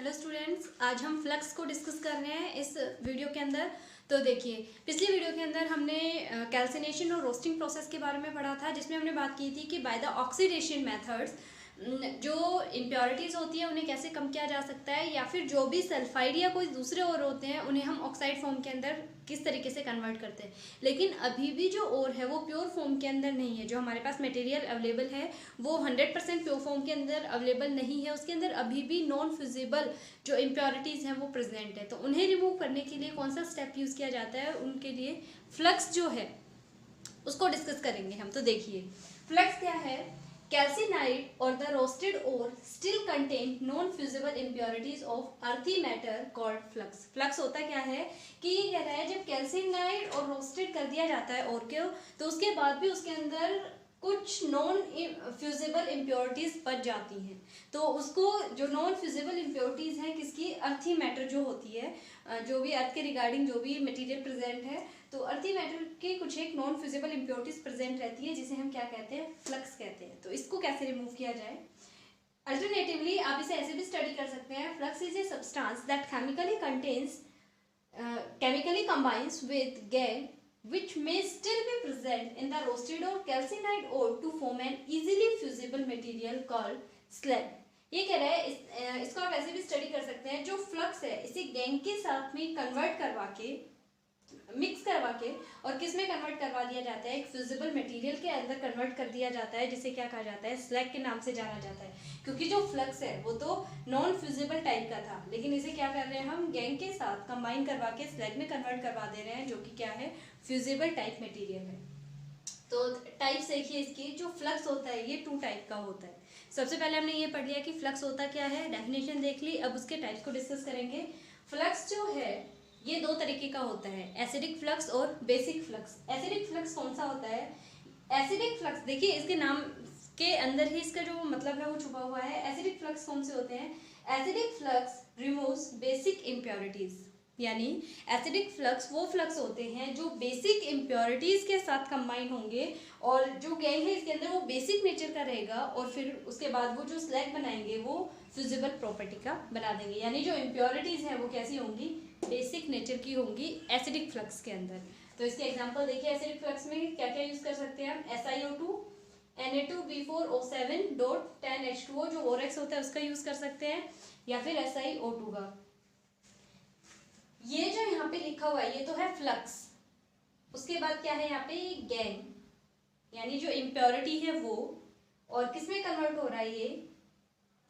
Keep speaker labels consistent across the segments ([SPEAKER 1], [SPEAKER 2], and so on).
[SPEAKER 1] Hello students, आज हम flux को डिस्कस कर रहे हैं इस वीडियो के अंदर। तो देखिए, पिछली वीडियो के अंदर हमने कैल्सिनेशन और रोस्टिंग प्रोसेस के बारे में पढ़ा था, जिसमें हमने बात की थी कि बाय द ऑक्सीडेशन मेथड्स जो इम्प्योरिटीज़ होती है उन्हें कैसे कम किया जा सकता है, या फिर जो भी सल्फाइड या कोई दूसरे और होते हैं उन्हें हम ऑक्साइड फॉर्म के अंदर किस तरीके से कन्वर्ट करते हैं। लेकिन अभी भी जो और है वो प्योर फॉर्म के अंदर नहीं है। जो हमारे पास मटेरियल अवेलेबल है वो 100% प्योर फॉर्म के अंदर अवेलेबल नहीं है। उसके अंदर अभी भी नॉन फिजिबल जो इम्प्योरिटीज़ हैं वो प्रेजेंट है। तो उन्हें रिमूव करने के लिए कौन सा स्टेप यूज़ किया जाता है, उनके लिए फ्लक्स जो है उसको डिस्कस करेंगे हम। तो देखिए, फ्लक्स क्या है। कैल्सिनाइड और the roasted ore still contain non fusible impurities of earthy matter called flux. Flux होता क्या है कि ये कह रहा है जब कैल्सिनाइड और रोस्टेड कर दिया जाता है और क्यों, तो उसके बाद भी उसके अंदर कुछ नॉन फ्यूजिबल इम्प्योरिटीज बच जाती हैं। तो उसको जो नॉन फ्यूजिबल इम्प्योरिटीज हैं किसकी, अर्थी मैटर जो होती है, जो भी अर्थ के रिगार्डिंग जो भी मटेरियल प्रेजेंट है, तो अर्थी मैटर के कुछ एक नॉन फ्यूजिबल इम्प्योरिटीज प्रेजेंट रहती है, जिसे हम क्या कहते हैं, फ्लक्स कहते हैं। तो इसको कैसे रिमूव किया जाए। अल्टरनेटिवली आप इसे ऐसे भी स्टडी कर सकते हैं। Flux is a substance that chemically combines with gangue which may still be present in the roasted or calcined ore to form an easily fusible material called slag। ये कह रहा है इसको आप ऐसे भी स्टडी कर सकते हैं। जो फ्लक्स है इसे गैंग के साथ में कन्वर्ट करवा के, मिक्स करवा के, और किस में कन्वर्ट करवा दिया जाता है, एक फ्यूजिबल मटेरियल के अंदर कन्वर्ट कर दिया जाता है, जिसे क्या कहा जाता है, स्लैग के नाम से जाना जाता है। क्योंकि जो फ्लक्स है वो तो नॉन फ्यूजिबल टाइप का था, लेकिन इसे क्या कर रहे हैं हम, गैंग के साथ कंबाइन करवा के स्लैग में कन्वर्ट करवा दे रहे हैं, जो कि क्या है, फ्यूजिबल टाइप मटेरियल है। तो टाइप्स देखिए इसकी, जो फ्लक्स होता है ये 2 टाइप का होता है। सबसे पहले हमने ये पढ़ लिया कि फ्लक्स होता क्या है, डेफिनेशन देख ली। अब उसके टाइप्स को डिस्कस करेंगे। फ्लक्स जो है ये 2 तरीके का होता है, एसिडिक फ्लक्स और बेसिक फ्लक्स। एसिडिक फ्लक्स कौन सा होता है, एसिडिक फ्लक्स देखिए इसके नाम के अंदर ही इसका जो मतलब है वो छुपा हुआ है। एसिडिक फ्लक्स कौन से होते हैं, acidic flux removes basic impurities, यानी एसिडिक फ्लक्स वो फ्लक्स होते हैं जो बेसिक इम्प्योरिटीज के साथ कंबाइन होंगे, और जो गैंग है इसके अंदर वो बेसिक नेचर का रहेगा, और फिर उसके बाद वो जो स्लैग बनाएंगे वो फ्यूजिबल प्रॉपर्टी का बना देंगे। यानी जो इम्प्योरिटीज हैं वो कैसी होंगी, बेसिक नेचर की होंगी एसिडिक फ्लक्स के अंदर। तो इसके एग्जांपल देखिए, एसिडिक फ्लक्स में क्या क्या यूज कर सकते हैं हम, SiO2 Na2B4O7.10H2O जो ओरेक्स होता है उसका यूज कर सकते हैं, या फिर SiO2 का। ये जो यहाँ पे लिखा हुआ है ये तो है फ्लक्स। उसके बाद क्या है यहाँ पे, गैंग, यानी जो इम्प्योरिटी है वो, और किस में कन्वर्ट हो रहा है, ये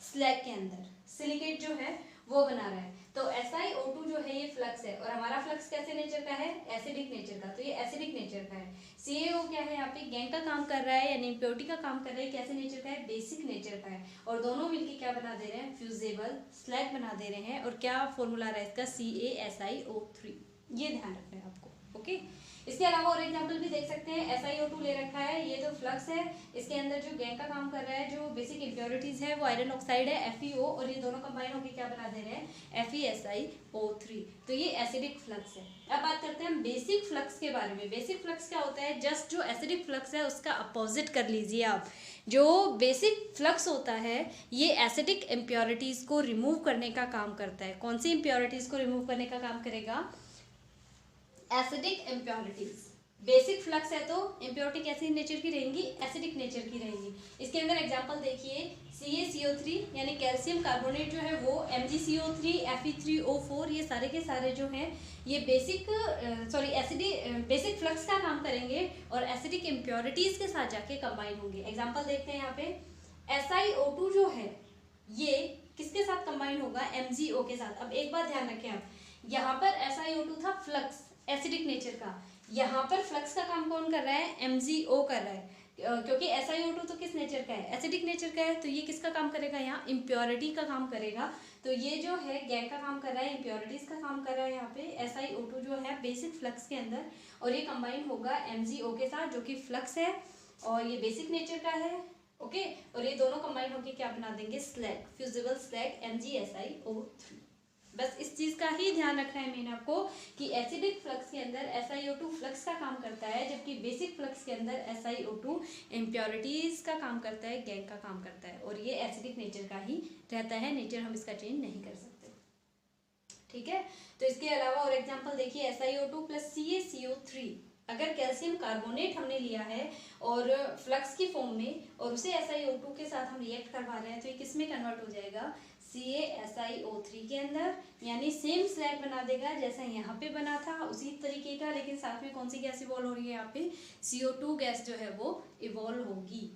[SPEAKER 1] स्लैग के अंदर सिलिकेट जो है वो बना रहा है। तो SiO2 जो है ये फ्लक्स है, और हमारा फ्लक्स कैसे नेचर का है, एसिडिक नेचर का। तो ये एसिडिक नेचर का है। CaO क्या है, यहाँ पे गैंग का काम कर रहा है, यानी इम्प्योरिटी का काम कर रहा है। कैसे नेचर का है, बेसिक नेचर का है, और दोनों मिलके क्या बना दे रहे हैं, फ्यूजेबल स्लैग बना दे रहे हैं। और क्या फॉर्मूला रहा है इसका, CaSiO3। ये ध्यान रखना है आपको, ओके। इसके अलावा और एग्जांपल भी देख सकते हैं। SiO2 ले रखा है, ये तो फ्लक्स है, इसके अंदर जो गैंग का काम कर रहा है, जो बेसिक इम्प्योरिटीज है वो आयरन ऑक्साइड है, FeO, और ये दोनों कंबाइन होकर क्या बना दे रहे हैं, FeSiO3। तो ये एसिडिक फ्लक्स है। अब बात करते हैं हम बेसिक फ्लक्स के बारे में। बेसिक फ्लक्स क्या होता है, जस्ट जो एसिडिक फ्लक्स है उसका अपोजिट कर लीजिए आप। जो बेसिक फ्लक्स होता है ये एसिडिक इम्प्योरिटीज को रिमूव करने का काम करता है। कौन सी इम्प्योरिटीज को रिमूव करने का काम करेगा, एसिडिक इम्प्योरिटीज। बेसिक फ्लक्स है तो इम्प्योरिटी कैसी नेचर की रहेंगी, एसिडिक नेचर की रहेंगी। इसके अंदर एग्जांपल देखिए, CaCO3 यानी कैल्शियम कार्बोनेट जो है वो, MgCO3, Fe3O4, ये सारे के सारे जो हैं ये बेसिक फ्लक्स का काम करेंगे और एसिडिक इम्प्योरिटीज के साथ जाके कंबाइन होंगे। एग्जाम्पल देखते हैं यहाँ पे, SiO2 जो है ये किसके साथ कंबाइन होगा, MgO के साथ। अब एक बात ध्यान रखें आप, यहाँ पर SiO2 था फ्लक्स एसिडिक नेचर का, यहाँ पर फ्लक्स का काम कौन कर रहा है, MgO कर रहा है। क्योंकि SiO2 तो किस नेचर का है, एसिडिक नेचर का है, तो ये किसका काम करेगा, यहाँ इम्प्योरिटी का काम करेगा। तो ये जो है गैंग का काम कर रहा है, इम्प्योरिटीज का काम कर रहा है यहाँ पे SiO2 जो है बेसिक फ्लक्स के अंदर, और ये कंबाइन होगा MgO के साथ जो कि फ्लक्स है और ये बेसिक नेचर का है, ओके। और ये दोनों कंबाइन होकर क्या बना देंगे, स्लैग, फ्यूजिबल स्लैग MgSiO3। बस इस चीज का ही ध्यान रखना है मेन आपको कि एसिडिक फ्लक्स के अंदर SiO2 फ्लक्स का काम करता है, जबकि बेसिक फ्लक्स के अंदर SiO2 इम्प्योरिटीज का काम करता है, गैंग का काम करता है, और ये एसिडिक नेचर का ही रहता है, नेचर हम इसका चेंज नहीं कर सकते। ठीक है। तो इसके अलावा और एग्जांपल देखिए, SiO2 प्लस CaCO3, अगर कैल्शियम कार्बोनेट हमने लिया है और फ्लक्स की फॉर्म में और उसे SiO2 के साथ हम रिएक्ट करवा रहे हैं तो ये किस में कन्वर्ट हो जाएगा, CaSiO3 के अंदर, यानी सेम स्लैग बना देगा जैसा यहाँ पे बना था उसी तरीके का, लेकिन साथ में कौन सी गैस इवॉल्व हो रही है यहाँ पे, CO2 गैस जो है वो इवॉल्व होगी।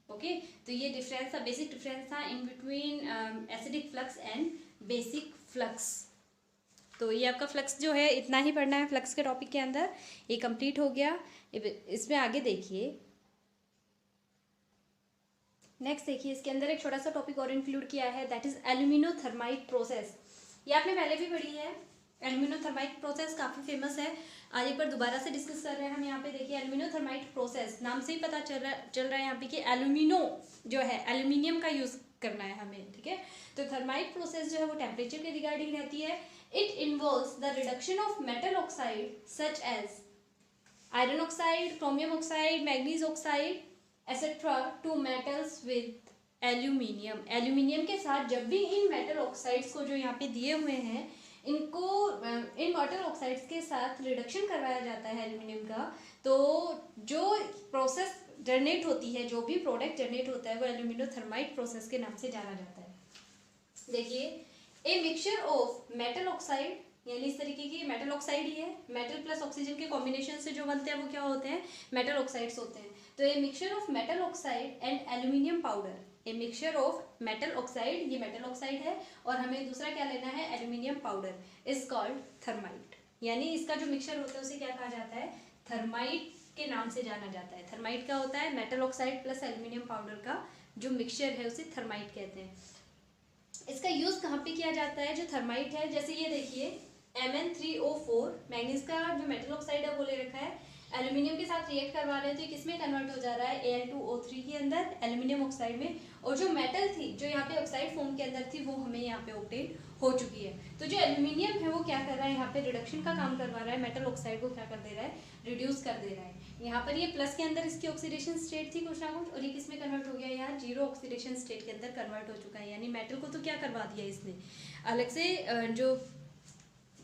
[SPEAKER 1] ओके, तो ये डिफरेंस था, बेसिक डिफरेंस था in between acidic flux and basic flux. तो ये आपका फ्लक्स जो है इतना ही पढ़ना है फ्लक्स के टॉपिक के अंदर, ये कंप्लीट हो गया। इसमें आगे देखिए, नेक्स्ट देखिए, इसके अंदर एक छोटा सा टॉपिक और इंक्लूड किया है, दैट इज एल्यूमिनोथर्माइट प्रोसेस। ये आपने पहले भी पढ़ी है, एल्यूमिनोथर्माइट प्रोसेस काफ़ी फेमस है, आज एक बार दोबारा से डिस्कस कर रहे हैं हम यहाँ पे। देखिए एल्यूमिनोथर्माइट प्रोसेस, नाम से ही पता चल रहा है यहाँ पे कि एल्यूमिनो जो है एल्यूमिनियम का यूज़ करना है हमें, ठीक है। तो थर्माइट प्रोसेस जो है वो टेम्परेचर के रिगार्डिंग रहती है। It involves the reduction of metal oxide such as iron oxide, chromium oxide, manganese oxide etcetera to metals with aluminium. Aluminium के साथ जब भी इन मेटल ऑक्साइड्स को जो यहाँ पे दिए हुए हैं इनको इन मेटल ऑक्साइड्स के साथ रिडक्शन करवाया जाता है एल्यूमिनियम का, तो जो प्रोसेस जनरेट होती है, जो भी प्रोडक्ट जनरेट होता है वो एल्यूमिनोथर्माइट प्रोसेस के नाम से जाना जाता है। देखिए, a mixture of metal oxide, यानी इस तरीके की मेटल ऑक्साइड ही है, मेटल प्लस ऑक्सीजन के कॉम्बिनेशन से जो बनते हैं वो क्या होते हैं, मेटल ऑक्साइड्स होते हैं। तो a mixture of metal oxide and aluminium powder, a mixture of metal oxide, ये मेटल ऑक्साइड है, और हमें दूसरा क्या लेना है, aluminium powder, is called thermite. यानी इसका जो मिक्सचर होता है उसे क्या कहा जाता है, थर्माइट के नाम से जाना जाता है। थर्माइट क्या होता है, metal oxide plus aluminium powder का जो मिक्सचर है उसे थर्माइट कहते हैं। इसका यूज कहाँ पे किया जाता है, जो थर्माइट है, जैसे ये देखिए Mn3O4, मैग्नीज का जो मेटल ऑक्साइड है वो ले रखा है, एल्यूमिनियम के साथ रिएक्ट करवा रहे हैं तो किस में कन्वर्ट हो जा रहा है, Al2O3 के अंदर, एल्यूमिनियम ऑक्साइड में, और जो मेटल थी जो यहाँ पे ऑक्साइड फॉर्म के अंदर थी वो हमें यहाँ पे ऑब्टेन हो चुकी है। तो जो एल्यूमिनियम है वो क्या कर रहा है, यहाँ पे रिडक्शन का काम करवा रहा है, मेटल ऑक्साइड को क्या कर दे रहा है, रिड्यूस कर दे रहा है। यहाँ पर ये प्लस के अंदर इसकी ऑक्सीडेशन स्टेट थी कुछ ना कुछ, और ये किस में कन्वर्ट हो गया, यहाँ जीरो ऑक्सीडेशन स्टेट के अंदर कन्वर्ट हो चुका है। यानी मेटल को तो क्या करवा दिया इसने, अलग से जो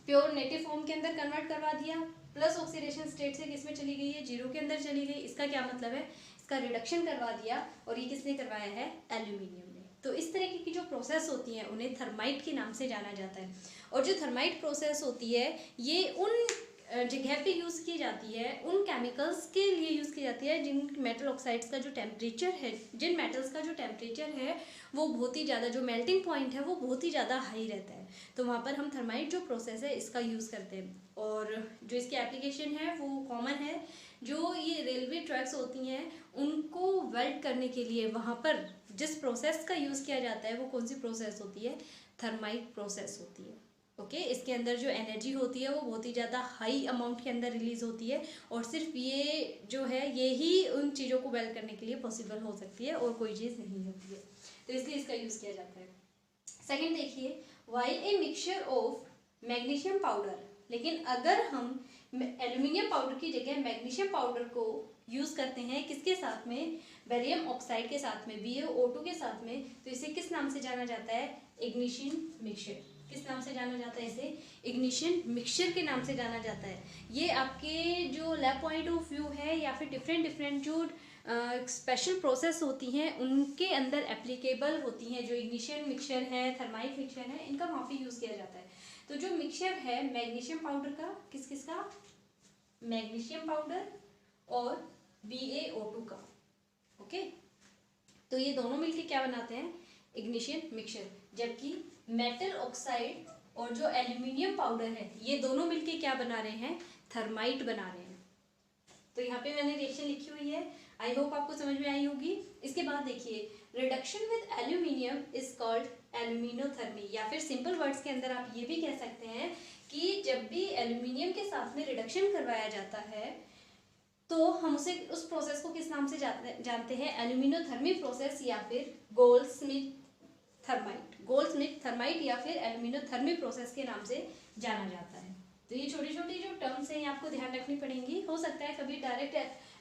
[SPEAKER 1] प्योर नेटिव फॉर्म के अंदर कन्वर्ट करवा दिया, प्लस ऑक्सीडेशन स्टेट से किस में चली गई है, जीरो के अंदर चली गई। इसका क्या मतलब है, इसका रिडक्शन करवा दिया, और ये किसने करवाया है, एल्यूमिनियम ने। तो इस तरह की जो प्रोसेस होती है उन्हें थर्माइट के नाम से जाना जाता है। और जो थर्माइट प्रोसेस होती है ये उन जगह पे यूज़ की जाती है, उन केमिकल्स के लिए यूज़ की जाती है जिन मेटल ऑक्साइड्स का जो टेम्परेचर है, जिन मेटल्स का जो टेम्परेचर है वो बहुत ही ज़्यादा, जो मेल्टिंग पॉइंट है वो बहुत ही ज़्यादा हाई रहता है। तो वहाँ पर हम थर्माइट जो प्रोसेस है इसका यूज़ करते हैं। और जो इसकी एप्लीकेशन है वो कॉमन है, जो ये रेलवे ट्रैक्स होती हैं उनको वेल्ड करने के लिए वहाँ पर जिस प्रोसेस का यूज़ किया जाता है वो कौन सी प्रोसेस होती है, थर्माइट प्रोसेस होती है। ओके, इसके अंदर जो एनर्जी होती है वो बहुत ही ज़्यादा हाई अमाउंट के अंदर रिलीज होती है, और सिर्फ ये जो है ये ही उन चीज़ों को वेल्ड करने के लिए पॉसिबल हो सकती है, और कोई चीज़ नहीं होती है, तो इसलिए इसका यूज़ किया जाता है। सेकेंड देखिए, while a mixture of magnesium powder, लेकिन अगर हम एल्यूमिनियम पाउडर की जगह मैग्नीशियम पाउडर को यूज़ करते हैं किसके साथ में, बेरियम ऑक्साइड के साथ में, BaO2 के साथ में, तो इसे किस नाम से जाना जाता है, इग्निशन मिक्सचर। किस नाम से जाना जाता है, इसे इग्निशन मिक्सचर के नाम से जाना जाता है। ये आपके जो लैब पॉइंट ऑफ व्यू है या फिर डिफरेंट जो स्पेशल प्रोसेस होती हैं उनके अंदर एप्लीकेबल होती हैं। जो इग्निशन मिक्सचर है, थर्माइट मिक्सचर है, इनका वहाँ पे यूज़ किया जाता है। तो जो मिक्सचर है मैग्नीशियम पाउडर का, किस किस का, मैग्नीशियम पाउडर और BaO2 का, ओके, तो ये दोनों मिलके क्या बनाते हैं, इग्निशन मिक्सचर। जबकि मेटल ऑक्साइड और जो एल्यूमिनियम पाउडर है ये दोनों मिलके क्या बना रहे हैं, थर्माइट बना रहे हैं। तो यहाँ पे मैंने रिएक्शन लिखी हुई है, आई होप आपको समझ में आई होगी। इसके बाद देखिए, reduction with aluminium is called aluminothermy, या फिर सिंपल वर्ड्स के अंदर आप ये भी कह सकते हैं कि जब भी एल्यूमिनियम के साथ में रिडक्शन करवाया जाता है तो हम उसे उस प्रोसेस को किस नाम से जानते हैं, एल्यूमिनोथर्मी प्रोसेस या फिर गोल्डस्मिथ थर्माइट या फिर एल्यूमिनोथर्मी प्रोसेस के नाम से जाना जाता है। तो ये छोटी छोटी जो टर्म्स हैं आपको ध्यान रखनी पड़ेंगी। हो सकता है कभी डायरेक्ट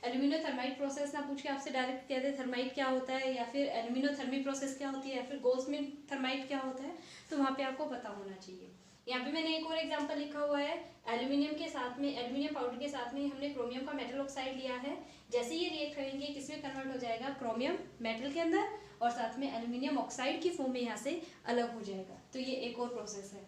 [SPEAKER 1] एल्यूमिनोथर्माइट प्रोसेस ना पूछ के आपसे डायरेक्ट कह दे थर्माइट क्या होता है, या फिर एल्यूमिनोथर्मी प्रोसेस क्या होती है, या फिर गोल्डस्मिथ थर्माइट क्या होता है, तो वहाँ पे आपको पता होना चाहिए। यहाँ पे मैंने एक और एग्जांपल लिखा हुआ है, एल्यूमिनियम के साथ में, एल्यूमिनियम पाउडर के साथ में हमने क्रोमियम का मेटल ऑक्साइड लिया है। जैसे ये रिएक्ट करेंगे किसमें कन्वर्ट हो जाएगा, क्रोमियम मेटल के अंदर, और साथ में एल्यूमिनियम ऑक्साइड की फॉर्म में यहाँ से अलग हो जाएगा। तो ये एक और प्रोसेस है।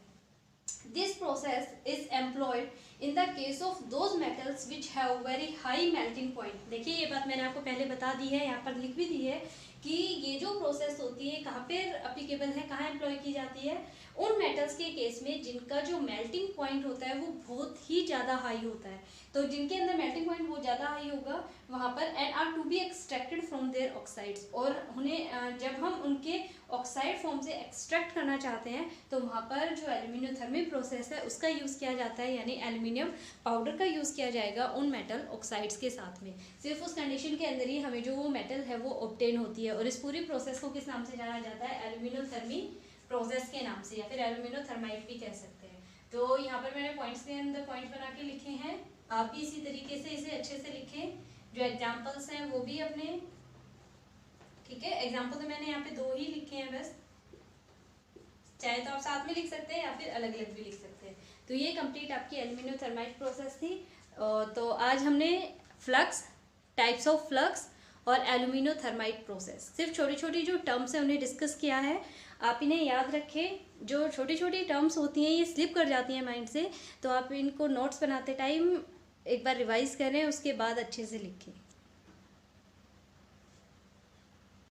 [SPEAKER 1] This process is employed in the case of those metals which have very high melting point। देखिए ये बात मैंने आपको पहले बता दी है, यहाँ पर लिख भी दी है कि ये जो प्रोसेस होती है कहाँ पर अप्लीकेबल है, कहाँ एम्प्लॉय की जाती है, उन मेटल्स के केस में जिनका जो मेल्टिंग पॉइंट होता है वो बहुत ही ज़्यादा हाई होता है। तो जिनके अंदर मेल्टिंग पॉइंट बहुत ज़्यादा हाई होगा वहाँ पर and are to be extracted from their oxides, और उन्हें जब हम उनके ऑक्साइड फॉर्म से एक्सट्रैक्ट करना चाहते हैं तो वहाँ पर जो एल्यूमिनियोथर्मी प्रोसेस है उसका यूज़ किया जाता है, यानी एल्यूमिनियम पाउडर का यूज़ किया जाएगा उन मेटल ऑक्साइड्स के साथ में। सिर्फ उस कंडीशन के अंदर ही हमें जो वो मेटल है वो ऑब्टेन होती है, और इस पूरी प्रोसेस को किस नाम से जाना जाता है, एल्यूमिनियोथर्मी प्रोसेस के नाम से, या फिर एल्यूमिनियोथर्माइट भी कह सकते हैं। तो यहाँ पर मैंने पॉइंट्स के अंदर पॉइंट बना के लिखे हैं, आप भी इसी तरीके से इसे अच्छे से लिखें। जो एग्जाम्पल्स हैं वो भी अपने, ठीक है, एग्जाम्पल तो मैंने यहाँ पे 2 ही लिखे हैं बस, चाहे तो आप साथ में लिख सकते हैं या फिर अलग अलग भी लिख सकते हैं। तो ये कंप्लीट आपकी एल्यूमिनियोथर्माइट प्रोसेस थी। तो आज हमने फ्लक्स, टाइप्स ऑफ फ्लक्स और एल्यूमिनियोथर्माइट प्रोसेस, सिर्फ छोटी छोटी जो टर्म्स हैं उन्हें डिस्कस किया है। आप इन्हें याद रखें, जो छोटी छोटी टर्म्स होती हैं ये स्लिप कर जाती हैं माइंड से, तो आप इनको नोट्स बनाते टाइम एक बार रिवाइज करें, उसके बाद अच्छे से लिखें।